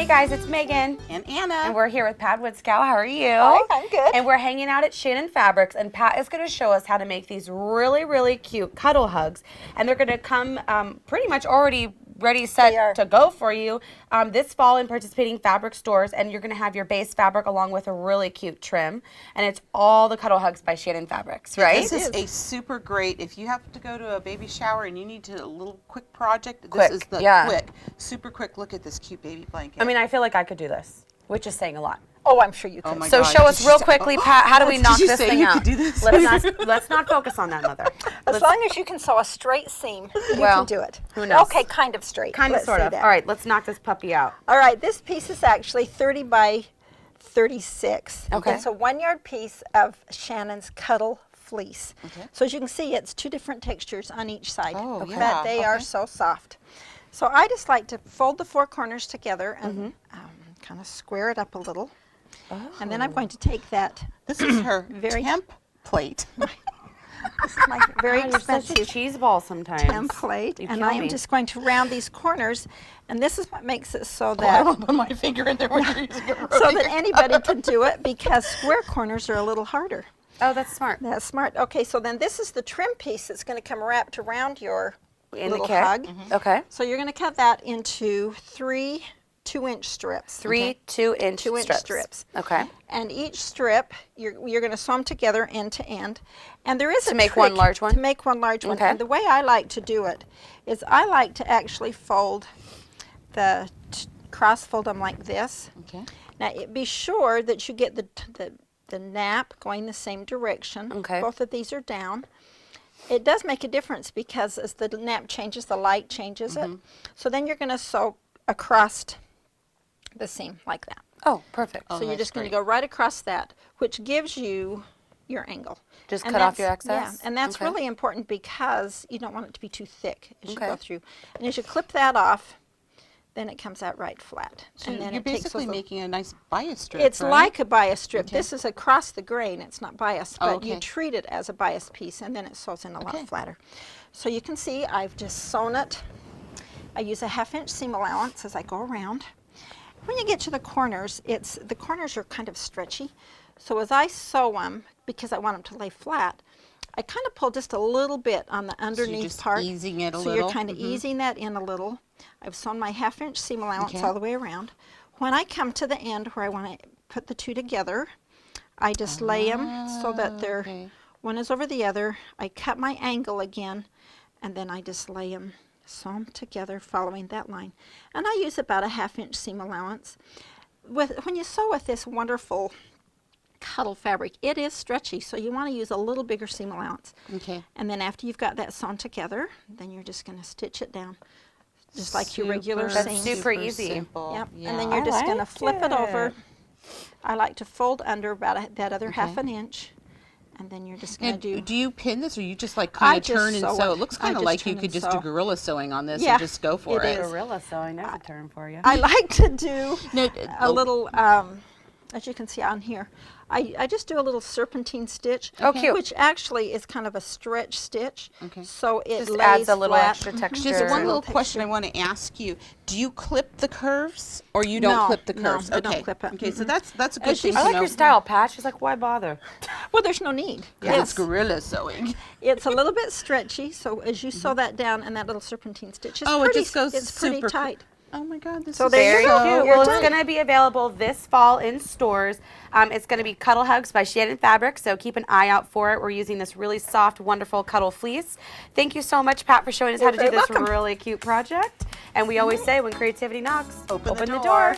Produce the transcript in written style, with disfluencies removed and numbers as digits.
Hey guys, it's Megan. And Anna. And we're here with Pat Wodskow. How are you? Hi, I'm good. And we're hanging out at Shannon Fabrics, and Pat is going to show us how to make these really, really cute cuddle hugs. And they're going to come pretty much already ready, set to go for you this fall in participating fabric stores. And you're going to have your base fabric along with a really cute trim. And it's all the cuddle hugs by Shannon Fabrics, right? This is a super great, if you have to go to a baby shower and you need to a little quick project, this is the quick, super quick. Look at this cute baby blanket. I mean, I feel like I could do this, which is saying a lot. Oh, I'm sure you could. Oh my so God. show us real quickly, Pat, how do we knock this thing out? Do this? Let's not focus on that, Mother. As long as you can sew a straight seam, you can do it. Who knows? Okay, kind of straight. Kind of, sort of. All right, let's knock this puppy out. All right, this piece is actually 30 by 36. Okay. It's a 1 yard piece of Shannon's Cuddle fleece. Okay. So as you can see, it's two different textures on each side, Oh, but they are so soft. So I just like to fold the four corners together and kind of square it up a little. Oh. And then I'm going to take that. This is her temp plate. This is my very expensive Such a cheese ball sometimes. template, You and kill I am me. just going to round these corners, and this is what makes it so I that won't put my finger in there when you're using a so that anybody can do it, because square corners are a little harder. Oh, that's smart. That's smart. Okay, so then this is the trim piece that's going to come wrapped around your In little the kit. hug. Okay. So you're going to cut that into 3 2-inch strips. Three 2-inch 2-inch strips. Okay. And each strip, you're going to sew them together end to end. And there is a make one trick large one? To make one large one. Okay. And the way I like to do it is I like to actually fold cross fold them like this. Okay. Now be sure that you get the nap going the same direction. Okay. Both of these are down. It does make a difference because as the nap changes, the light changes it. So then you're going to sew across the seam like that. Oh, perfect. So you're just going to go right across that, which gives you your angle. Just And cut off your that's- excess? Yeah, and that's Okay. really important because you don't want it to be too thick as you Okay. go through. And as you clip that off, then it comes out right flat. So and then you're it takes basically those making a nice bias strip, It's right? like a bias strip. Okay. This is across the grain. It's not biased, but you okay. treat it as a bias piece, and then it sews in a Okay. lot flatter. So you can see I've just sewn it. I use a 1/2-inch seam allowance as I go around. When you get to the corners, the corners are kind of stretchy. So as I sew them, because I want them to lay flat, I kind of pull just a little bit on the underneath just part. easing it a so little? you're kind of easing that in a little. I've sewn my 1/2-inch seam allowance Okay. all the way around. When I come to the end where I want to put the two together, I just lay them so that they're one is over the other. I cut my angle again, and then I just lay them, sew them together following that line. And I use about a 1/2-inch seam allowance. When you sew with this wonderful Cuddle fabric, it is stretchy, so you want to use a little bigger seam allowance. Okay. And then after you've got that sewn together, then you're just going to stitch it down, just like your regular That's seam. super easy. Simple. Yep. Yeah. And then you're just going to liked flip it over. it. I like to fold under about that other Okay. 1/2 inch, and then you're just going And to do you pin this, or you just like kind I of just turn and sew sew? it. It looks I kind of just like you turn could and just do sew. gorilla sewing on this Yeah, and just go for it it. is. Gorilla sewing, that's a term for you. I like to do No, a little, as you can see on here, I just do a little serpentine stitch, Oh, cute. which actually is kind of a stretch stitch. Okay. So it Just lays adds a little flat. extra texture. Just one little Texture. question I want to ask you: do you clip the curves, or you don't No, clip the no, curves? I okay. don't clip it. Okay, so that's a good As you thing I to like know. your style, Pat. She's like, why bother? Well, there's no need. Yeah, it's gorilla sewing. It's a little bit stretchy, so as you sew that down and that little serpentine stitch is Oh, pretty, it just goes it's pretty super tight. Oh my God, this So is there Very you go. cute. You're Well, done. it's going to be available this fall in stores. It's going to be Cuddle Hugs by Shannon Fabrics, so keep an eye out for it. We're using this really soft, wonderful Cuddle fleece. Thank you so much, Pat, for showing us how to do You're this very welcome. really cute project. And we always say, when creativity knocks, Open the the door. door.